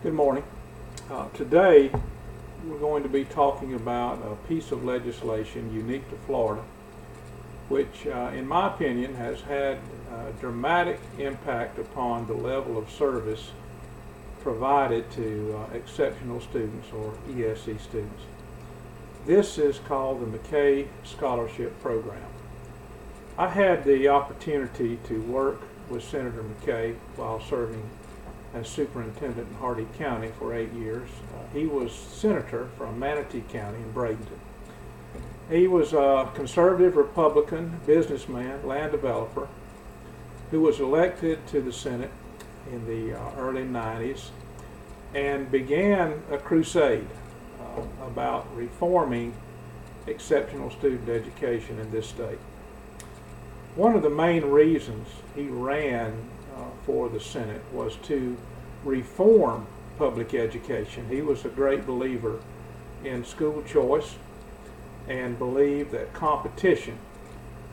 Good morning. Today we're going to be talking about a piece of legislation unique to Florida, which in my opinion has had a dramatic impact upon the level of service provided to exceptional students or ESE students. This is called the McKay Scholarship Program. I had the opportunity to work with Senator McKay while serving as superintendent in Hardee County for 8 years. He was senator from Manatee County in Bradenton. He was a conservative Republican businessman, land developer, who was elected to the Senate in the early 90s and began a crusade about reforming exceptional student education in this state. One of the main reasons he ran for the Senate was to reform public education. He was a great believer in school choice and believed that competition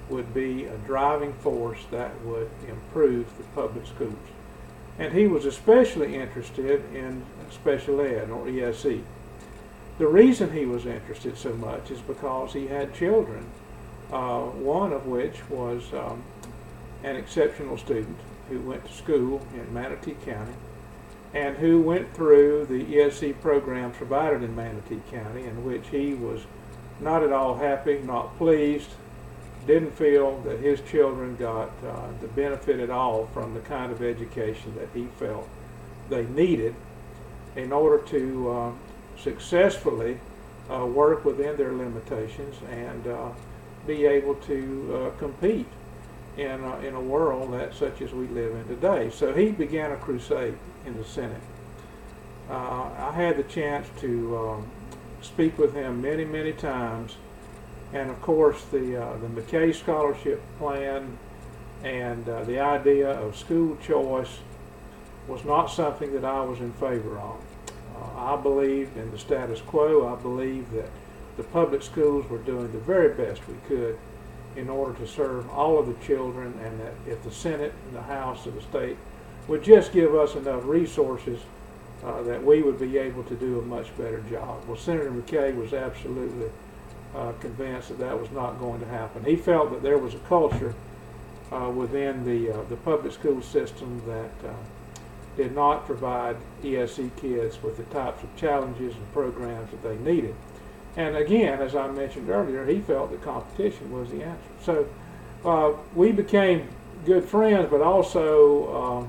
would be a driving force that would improve the public schools. And he was especially interested in special ed or ESE. The reason he was interested so much is because he had children, one of which was an exceptional student who went to school in Manatee County and who went through the ESE program provided in Manatee County, in which he was not at all happy, not pleased, didn't feel that his children got the benefit at all from the kind of education that he felt they needed in order to successfully work within their limitations and be able to compete in a world such as we live in today. So he began a crusade in the Senate. I had the chance to speak with him many times, and of course the McKay Scholarship plan and the idea of school choice was not something that I was in favor of. I believed in the status quo. I believed that the public schools were doing the very best we could in order to serve all of the children, and that if the Senate and the House of the state would just give us enough resources that we would be able to do a much better job. Well, Senator McKay was absolutely convinced that that was not going to happen. He felt that there was a culture within the public school system that did not provide ESE kids with the types of challenges and programs that they needed. And again, as I mentioned earlier, he felt that competition was the answer. So we became good friends, but also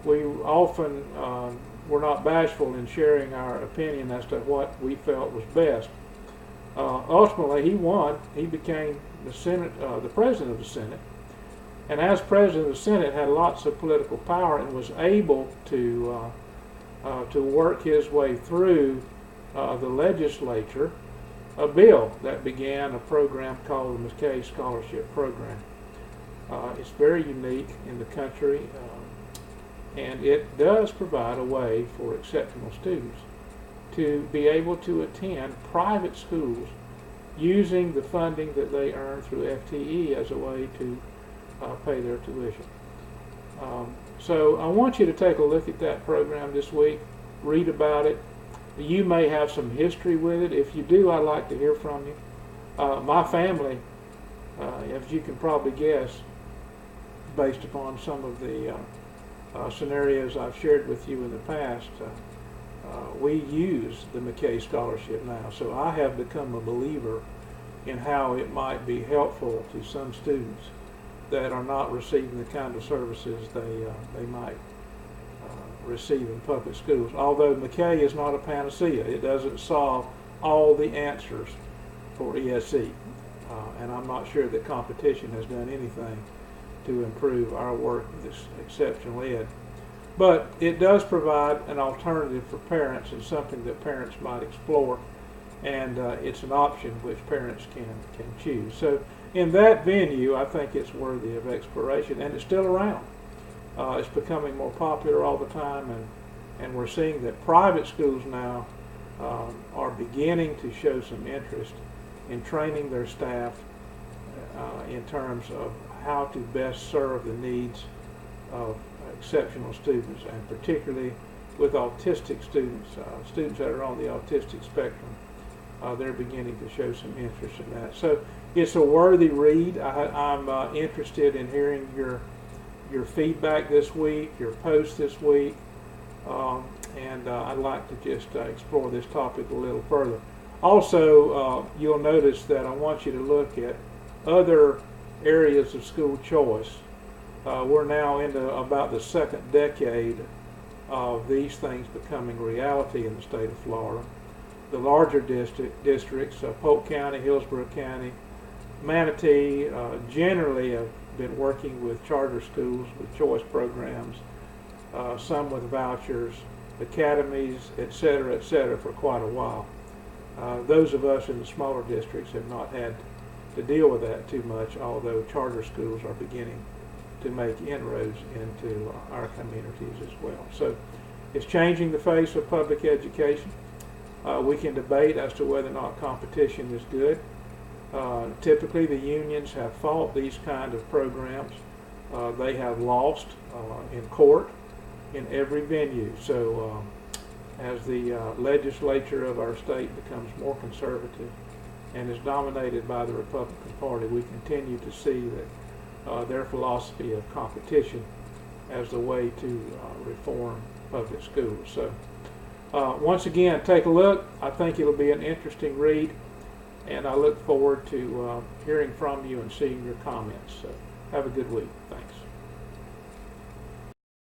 we often were not bashful in sharing our opinion as to what we felt was best. Ultimately, he won. He became the president of the Senate, and as president of the Senate, had lots of political power and was able to work his way through the legislature a bill that began a program called the McKay Scholarship Program. It's very unique in the country, and it does provide a way for exceptional students to be able to attend private schools using the funding that they earn through FTE as a way to pay their tuition. So I want you to take a look at that program this week, read about it. You may have some history with it. If you do, I'd like to hear from you. My family, as you can probably guess, based upon some of the scenarios I've shared with you in the past, we use the McKay Scholarship now. So I have become a believer in how it might be helpful to some students that are not receiving the kind of services they might receive in public schools. Although McKay is not a panacea, it doesn't solve all the answers for ESE, and I'm not sure that competition has done anything to improve our work with this exceptional ed. But it does provide an alternative for parents and something that parents might explore, and it's an option which parents can choose. So in that venue, I think it's worthy of exploration, and it's still around. It's becoming more popular all the time, and we're seeing that private schools now are beginning to show some interest in training their staff in terms of how to best serve the needs of exceptional students, and particularly with autistic students, students that are on the autistic spectrum. They're beginning to show some interest in that. So it's a worthy read. I'm interested in hearing your feedback this week, your posts this week, and I'd like to just explore this topic a little further. Also, you'll notice that I want you to look at other areas of school choice. We're now into about the second decade of these things becoming reality in the state of Florida. The larger districts, Polk County, Hillsborough County, Manatee, generally have been working with charter schools with choice programs, some with vouchers, academies, etc., for quite a while. Those of us in the smaller districts have not had to deal with that too much, although charter schools are beginning to make inroads into our communities as well. So it's changing the face of public education. We can debate as to whether or not competition is good. Typically the unions have fought these kind of programs. They have lost in court in every venue. So as the legislature of our state becomes more conservative and is dominated by the Republican Party, we continue to see that their philosophy of competition as the way to reform public schools. So once again, take a look. I think it'll be an interesting read, and I look forward to hearing from you and seeing your comments. So have a good week. Thanks.